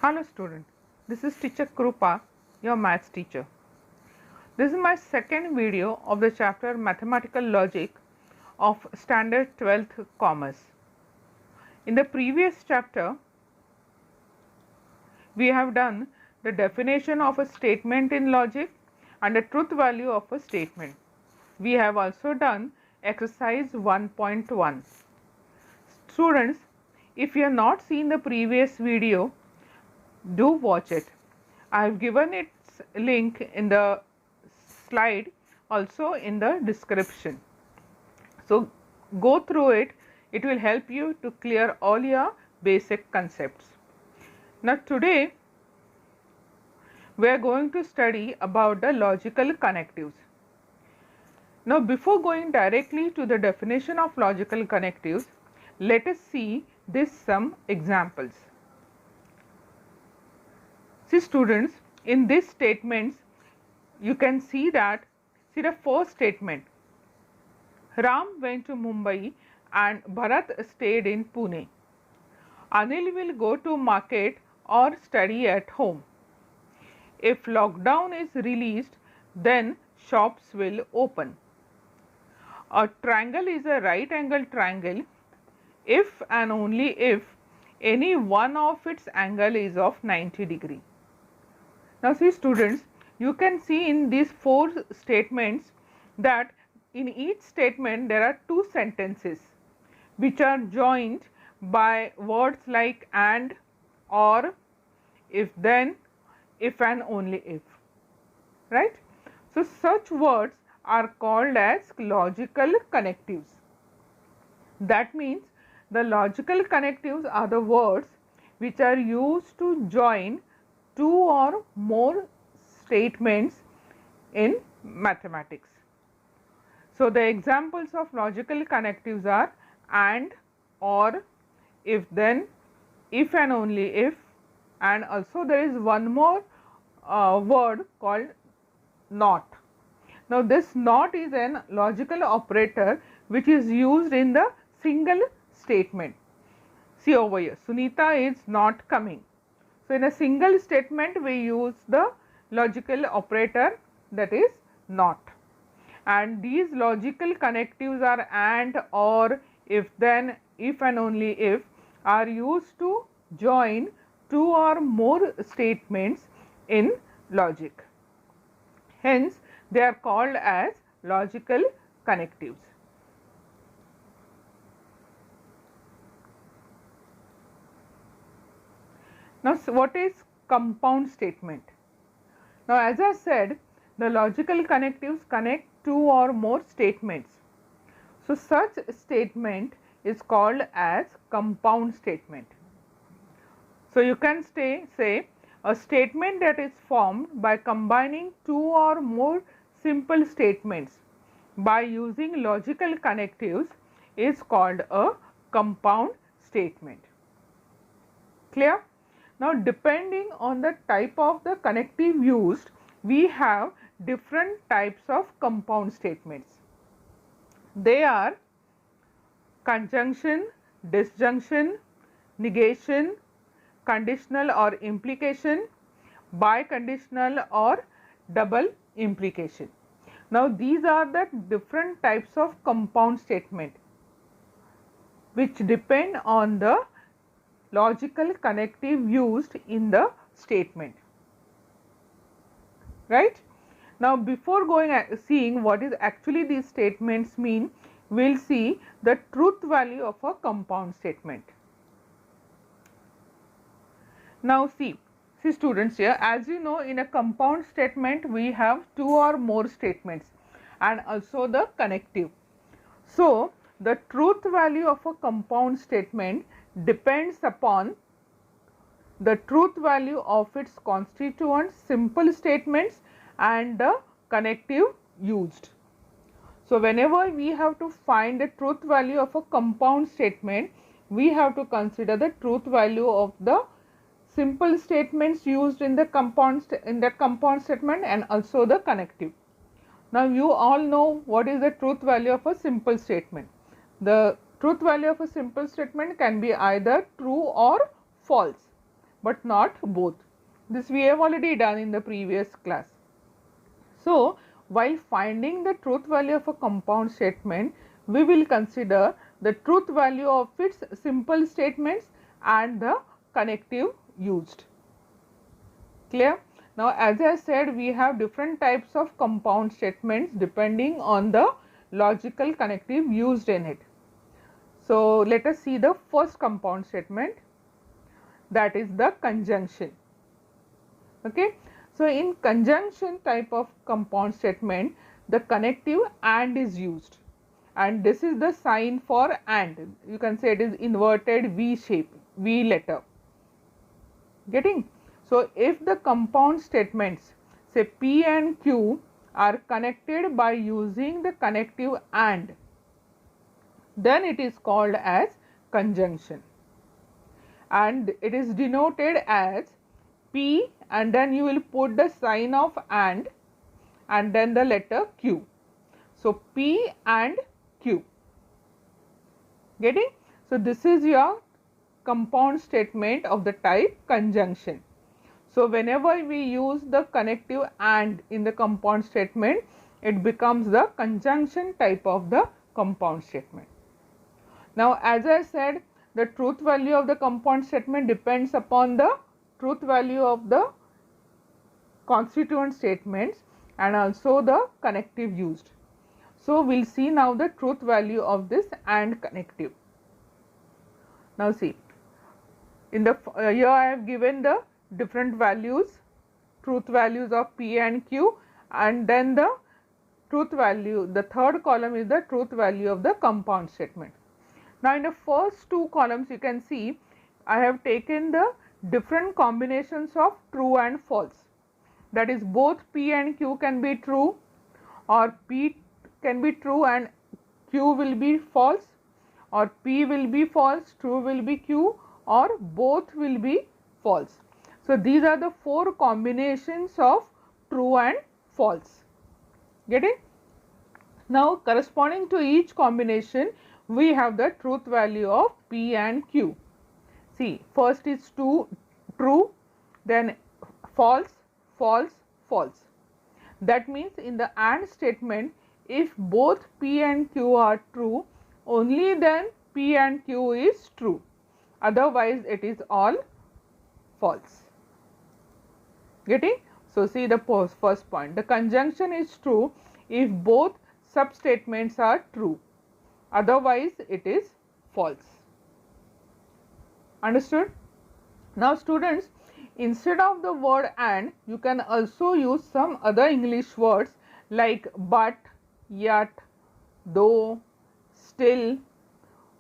Hello student, this is teacher Krupa, your maths teacher. This is my second video of the chapter Mathematical Logic of Standard 12th Commerce. In the previous chapter, we have done the definition of a statement in logic and the truth value of a statement. We have also done exercise 1.1. Students, if you have not seen the previous video, do watch it. I have given its link in the slide, also in the description. So go through it, it will help you to clear all your basic concepts. Now today we are going to study about the logical connectives. Now before going directly to the definition of logical connectives, let us see some examples. See students, in these statements you can see the first statement, Ram went to Mumbai and Bharat stayed in Pune. Anil will go to market or study at home. If lockdown is released, then shops will open. A triangle is a right angle triangle if and only if any one of its angle is of 90 degree. Now see students, you can see in these four statements that in each statement there are two sentences which are joined by words like and, or, if then, if and only if, right. So such words are called as logical connectives. That means the logical connectives are the words which are used to join two or more statements in mathematics. So the examples of logical connectives are and, or, if then, if and only if, and also there is one more word called not. Now this not is an logical operator which is used in the single statement. See over here, Sunita is not coming. So in a single statement we use the logical operator, that is not. And these logical connectives are and, or, if then, if and only if are used to join two or more statements in logic. Hence they are called as logical connectives. Now what is compound statement? Now as I said, the logical connectives connect two or more statements. So such statement is called as compound statement. So you can say a statement that is formed by combining two or more simple statements by using logical connectives is called a compound statement. Clear? Now depending on the type of the connective used, we have different types of compound statements. They are conjunction, disjunction, negation, conditional or implication, biconditional or double implication. Now these are the different types of compound statement which depend on the logical connective used in the statement, right. Now before seeing what is actually these statements mean, we will see the truth value of a compound statement. Now see students, here as you know, in a compound statement we have two or more statements and also the connective. So the truth value of a compound statement depends upon the truth value of its constituents, simple statements, and the connective used. So whenever we have to find the truth value of a compound statement, we have to consider the truth value of the simple statements used in the compound statement and also the connective. Now you all know what is the truth value of a simple statement. The truth value of a simple statement can be either true or false. but not both. This we have already done in the previous class. So, while finding the truth value of a compound statement, we will consider the truth value of its simple statements and the connective used. Clear? Now, as I said, we have different types of compound statements depending on the logical connective used in it. So, let us see the first compound statement, that is the conjunction. Okay. So, in conjunction type of compound statement, the connective and is used, and this is the sign for and. You can say it is inverted V shape, V letter. Getting? So, if the compound statements say P and Q are connected by using the connective and, then it is called as conjunction, and it is denoted as P, and then you will put the sign of and then the letter Q. So, P and Q. Getting? So, this is your compound statement of the type conjunction. So, whenever we use the connective and in the compound statement, it becomes the conjunction type of the compound statement. Now, as I said, the truth value of the compound statement depends upon the truth value of the constituent statements and also the connective used. So, we will see now the truth value of this and connective. Now, see, in the here I have given the different values, truth values of P and Q, and then the truth value, the third column is the truth value of the compound statement. Now, in the first two columns you can see I have taken the different combinations of true and false, that is both P and Q can be true, or P can be true and Q will be false, or P will be false, true will be Q, or both will be false. So, these are the four combinations of true and false. Get it? Now, corresponding to each combination, we have the truth value of P and Q. See, first is true, then false, false, false. That means in the AND statement, if both P and Q are true, only then P and Q is true, otherwise it is all false. Getting? So, see the first point, the conjunction is true if both substatements are true, otherwise it is false. Understood? Now, students, instead of the word and, you can also use some other English words like but, yet, though, still,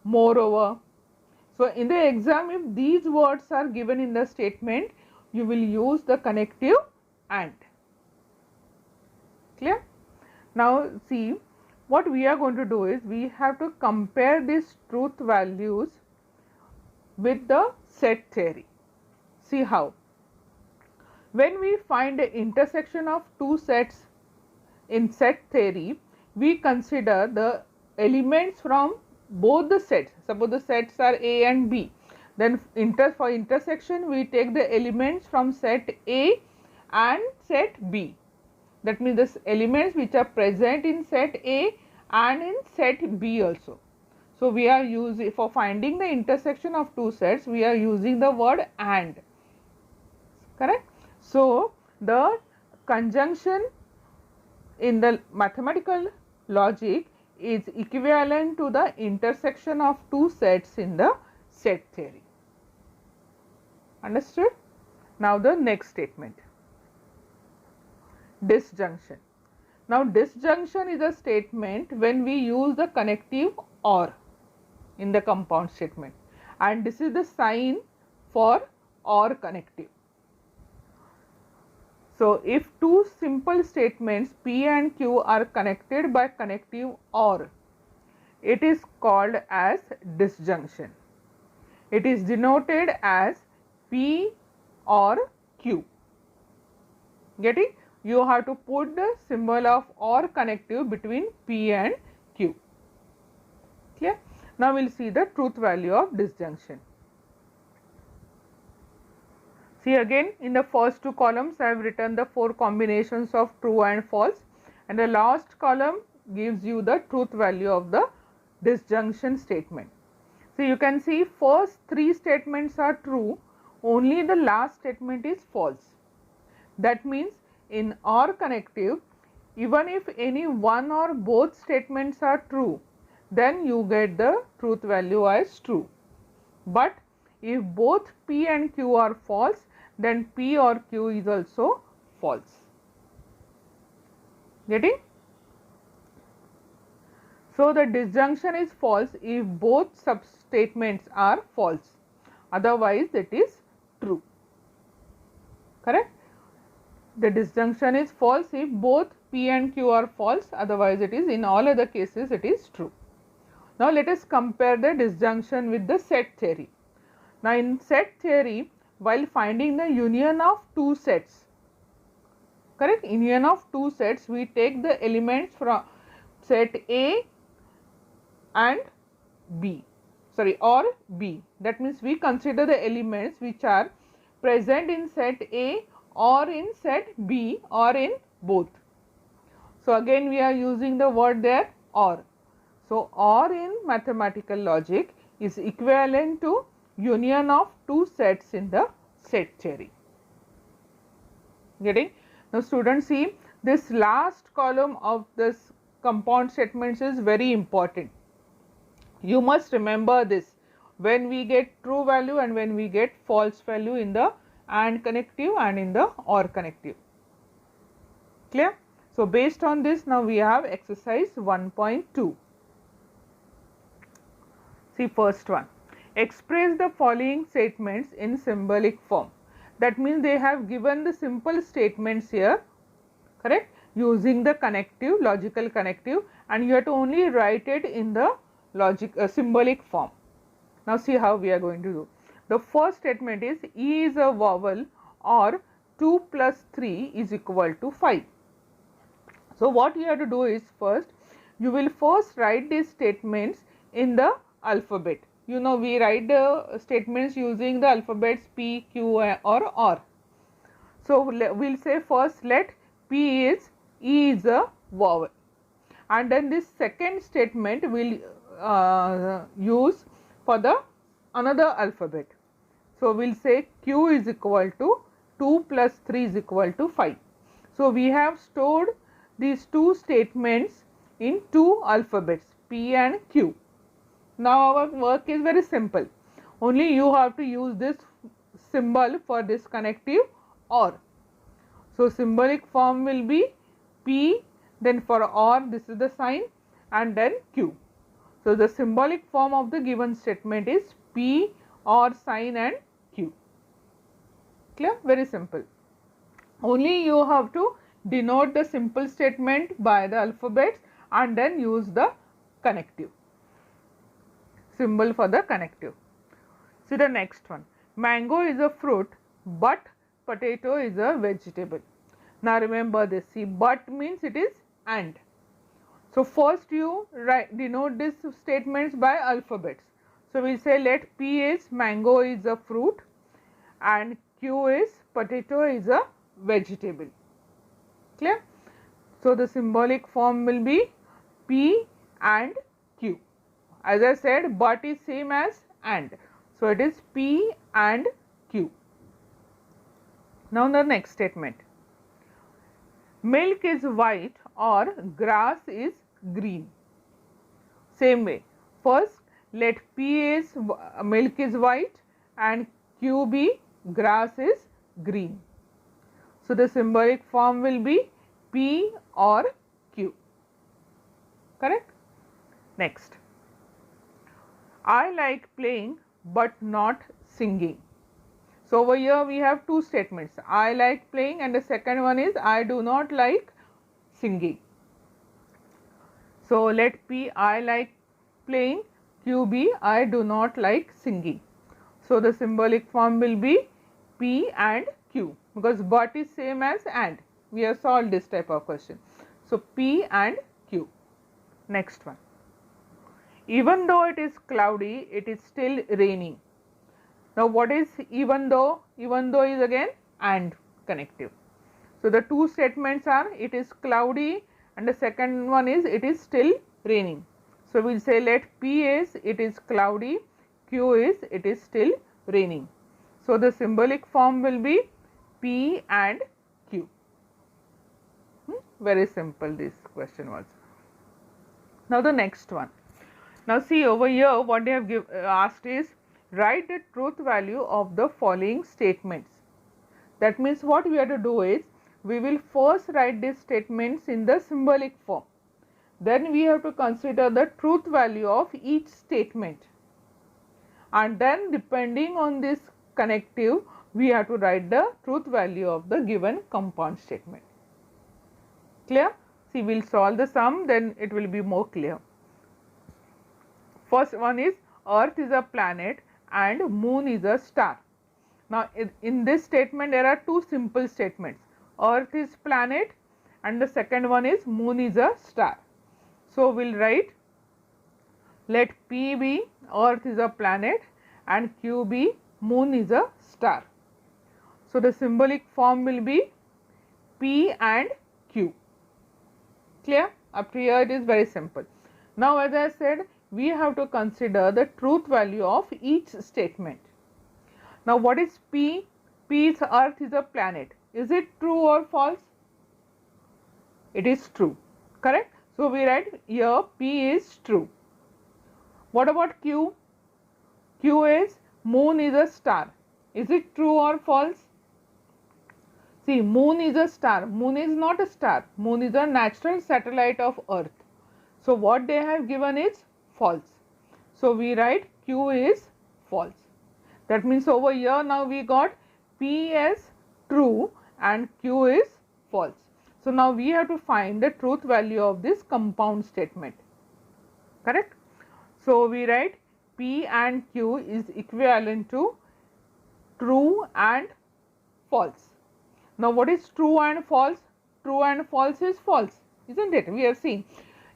moreover. So, in the exam, if these words are given in the statement, you will use the connective and. Clear? Now, see, what we are going to do is we have to compare these truth values with the set theory. See how? When we find the intersection of two sets in set theory, we consider the elements from both the sets. Suppose the sets are A and B. Then for intersection, we take the elements from set A and set B. That means the elements which are present in set A and in set B also. So, we are using, for finding the intersection of two sets, we are using the word and. Correct? So, the conjunction in the mathematical logic is equivalent to the intersection of two sets in the set theory. Understood? Now, the next statement, disjunction. Now, disjunction is a statement when we use the connective or in the compound statement, and this is the sign for or connective. So, if two simple statements P and Q are connected by connective or, it is called as disjunction. It is denoted as P or Q. Getting? You have to put the symbol of or connective between P and Q. Clear? Now, we will see the truth value of disjunction. See, again in the first two columns I have written the 4 combinations of true and false, and the last column gives you the truth value of the disjunction statement. So, you can see first 3 statements are true, only the last statement is false. That means in OR connective, even if any one or both statements are true, then you get the truth value as true. But if both P and Q are false, then P or Q is also false. Getting? So, the disjunction is false if both substatements are false, otherwise it is true. Correct? The disjunction is false if both P and Q are false, otherwise it is, in all other cases it is true. Now, let us compare the disjunction with the set theory. Now, in set theory, while finding the union of two sets, correct, union of two sets, we take the elements from set A and B, or B. That means we consider the elements which are present in set A or in set B or in both. So, again we are using the word there OR. So, OR in mathematical logic is equivalent to union of two sets in the set theory. Getting? Now, students, see, this last column of this compound statements is very important. You must remember this when we get true value and when we get false value in the AND connective and in the OR connective. Clear? So, based on this, now we have exercise 1.2. See, first one, express the following statements in symbolic form. That means they have given the simple statements here, correct, using the connective, logical connective, and you have to only write it in the symbolic form. Now, see how we are going to do. The first statement is E is a vowel, or 2 plus 3 is equal to 5. So, what you have to do is, first you will first write these statements in the alphabet. You know, we write the statements using the alphabets P, Q or R. So, we will say first let P is E is a vowel, and then this second statement will use for the another alphabet. So, we will say Q is equal to 2 plus 3 is equal to 5. So, we have stored these two statements in two alphabets P and Q. Now, our work is very simple, only you have to use this symbol for this connective OR. So, symbolic form will be P, then for OR this is the sign, and then Q. So, the symbolic form of the given statement is P, OR sign and Q. Clear? Very simple. Only you have to denote the simple statement by the alphabets and then use the connective symbol for the connective. See the next one, mango is a fruit but potato is a vegetable. Now, remember this, see, but means it is and. So, first you denote these statements by alphabets. So, we say let P is mango is a fruit and Q is potato is a vegetable. Clear? So, the symbolic form will be P and Q. As I said, but is same as and. So, it is P and Q. Now, the next statement, milk is white or grass is green. Same way, first let P is milk is white and Q be grass is green. So, the symbolic form will be P or Q. Correct? Next, I like playing but not singing. So, over here we have two statements, I like playing and the second one is I do not like singing. So, let P I like playing, Q be I do not like singing. So, the symbolic form will be P and Q, because but is same as and. We have solved this type of question. So, P and Q. Next one, even though it is cloudy, it is still raining. Now what is even though? Even though is again and connective. So the two statements are it is cloudy and the second one is it is still raining. So we will say let P is it is cloudy, Q is it is still raining. So the symbolic form will be P and Q. Very simple this question was. Now the next one. Now see over here what they have asked is write the truth value of the following statements. That means what we have to do is we will first write these statements in the symbolic form. Then we have to consider the truth value of each statement. And then depending on this connective, we have to write the truth value of the given compound statement. Clear? See, we will solve the sum, then it will be more clear. First one is Earth is a planet and Moon is a star. Now, in this statement, there are two simple statements. Earth is planet and the second one is Moon is a star. So, we will write let P be Earth is a planet and Q be Moon is a star. So, the symbolic form will be P and Q. Clear? Up to here it is very simple. Now, as I said, we have to consider the truth value of each statement. Now, what is P? P is Earth is a planet. Is it true or false? It is true. Correct? So, we write here P is true. What about Q? Q is Moon is a star. Is it true or false? See, Moon is a star. Moon is not a star. Moon is a natural satellite of Earth. So, what they have given is false. So, we write Q is false. That means over here now we got P as true and Q is false. So, now we have to find the truth value of this compound statement. Correct? So, we write P and Q is equivalent to true and false. Now, what is true and false? True and false is false, isn't it? We have seen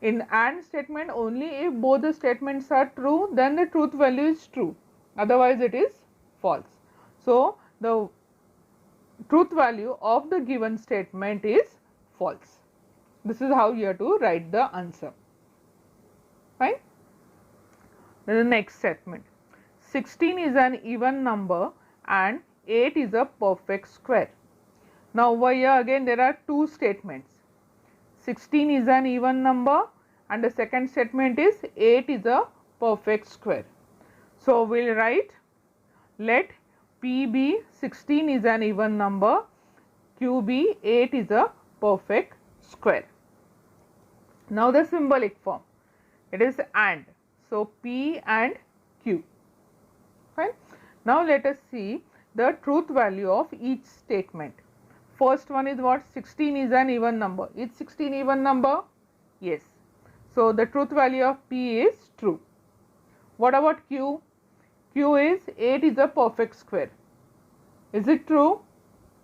in AND statement only if both the statements are true, then the truth value is true, otherwise it is false. So, the truth value of the given statement is false. This is how you have to write the answer. Fine. Then the next statement, 16 is an even number and 8 is a perfect square. Now, over here again there are two statements. 16 is an even number and the second statement is 8 is a perfect square. So, we will write let P be 16 is an even number, Q be 8 is a perfect square. Now, the symbolic form, it is AND. So, P and Q. Fine. Now, let us see the truth value of each statement. First one is what? 16 is an even number. Is 16 even number? Yes. So, the truth value of P is true. What about Q? Q is 8 is a perfect square. Is it true?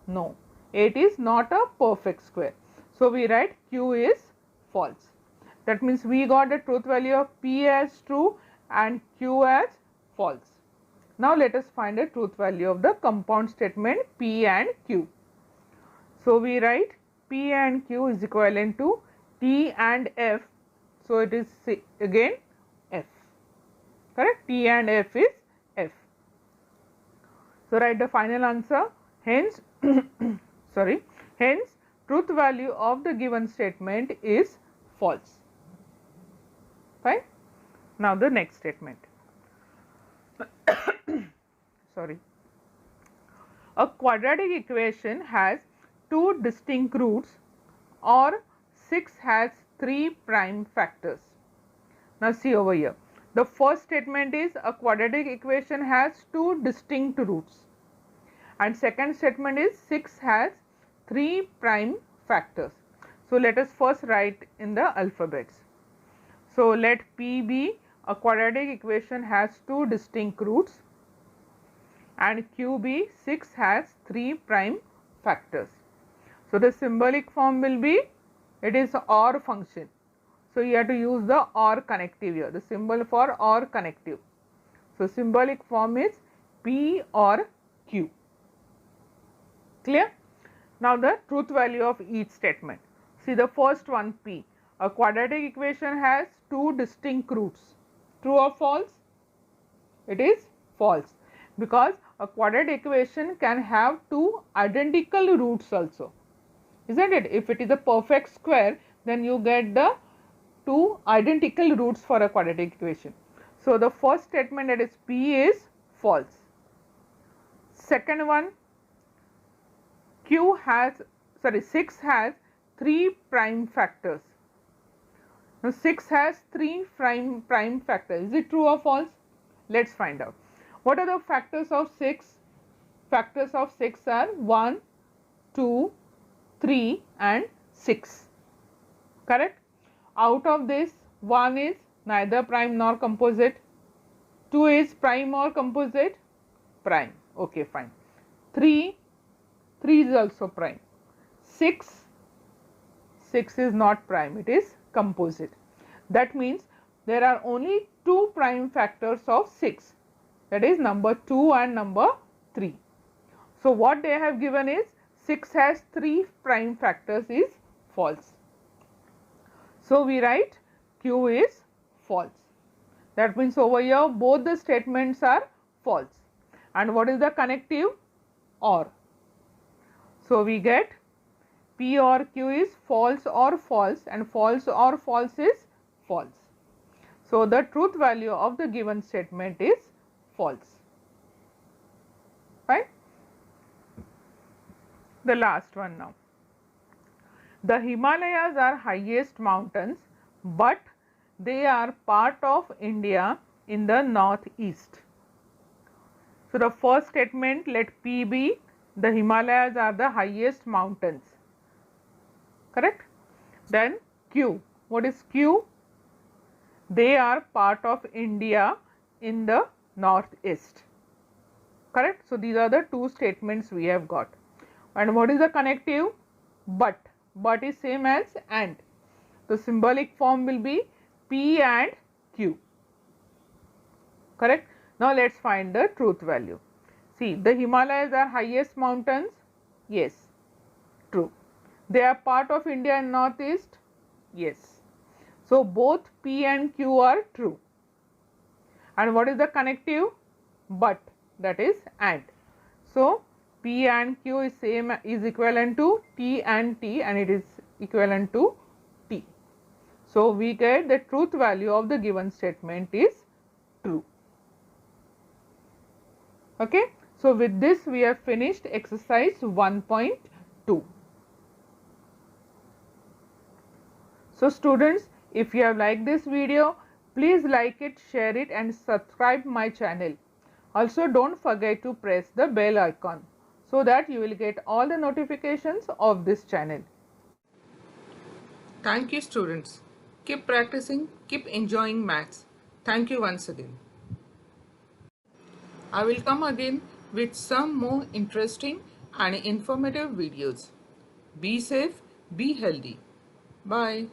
No. 8 is not a perfect square. So, we write Q is false. That means we got the truth value of P as true and Q as false. Now, let us find the truth value of the compound statement P and Q. So, we write P and Q is equivalent to T and F. So, it is again F. Correct? T and F is F. So, write the final answer. Hence, hence truth value of the given statement is false. Fine. Now, the next statement. Sorry. A quadratic equation has two distinct roots or 6 has 3 prime factors. Now, see over here. The first statement is a quadratic equation has two distinct roots and second statement is 6 has 3 prime factors. So, let us first write in the alphabets. So, let P be a quadratic equation has two distinct roots and Q be 6 has 3 prime factors. So, the symbolic form will be it is OR function. So, you have to use the OR connective here, the symbol for OR connective. So, symbolic form is P or Q. Clear? Now the truth value of each statement. See the first one, P. A quadratic equation has two distinct roots. True or false? It is false, because a quadratic equation can have two identical roots also, isn't it? If it is a perfect square, then you get the two identical roots for a quadratic equation. So the first statement, that is P, is false. Second one, 6 has 3 prime factors. Now 6 has 3 prime factors. Is it true or false? Let's find out. What are the factors of 6? Factors of 6 are 1, 2, 3 and 6. Correct? Out of this, 1 is neither prime nor composite. 2 is prime or composite? Prime. Okay, fine. 3 is also prime. 6 is not prime, it is composite. That means there are only 2 prime factors of 6, that is number 2 and number 3. So what they have given is 6 has 3 prime factors is false. So we write Q is false. That means over here both the statements are false. And what is the connective? OR. So we get P or Q is false or false, and false or false is false. So the truth value of the given statement is false. Fine. The last one now. The Himalayas are highest mountains, but they are part of India in the northeast. So the first statement, let P be, the Himalayas are the highest mountains. Correct? Then Q. What is Q? They are part of India in the northeast. Correct? So these are the two statements we have got. And what is the connective? But. But is same as and. The symbolic form will be P and Q. Correct? Now let us find the truth value. See, the Himalayas are highest mountains. Yes, true. They are part of India in northeast. Yes. So both P and Q are true. And what is the connective? But, that is and. So P and Q is same, is equivalent to T and T, and it is equivalent to T. So we get the truth value of the given statement is true. Okay. So with this we have finished exercise 1.2. So students, if you have liked this video, please like it, share it and subscribe my channel. Also don't forget to press the bell icon so that you will get all the notifications of this channel. Thank you students. Keep practicing, keep enjoying maths. Thank you once again. I will come again with some more interesting and informative videos. Be safe, be healthy. Bye.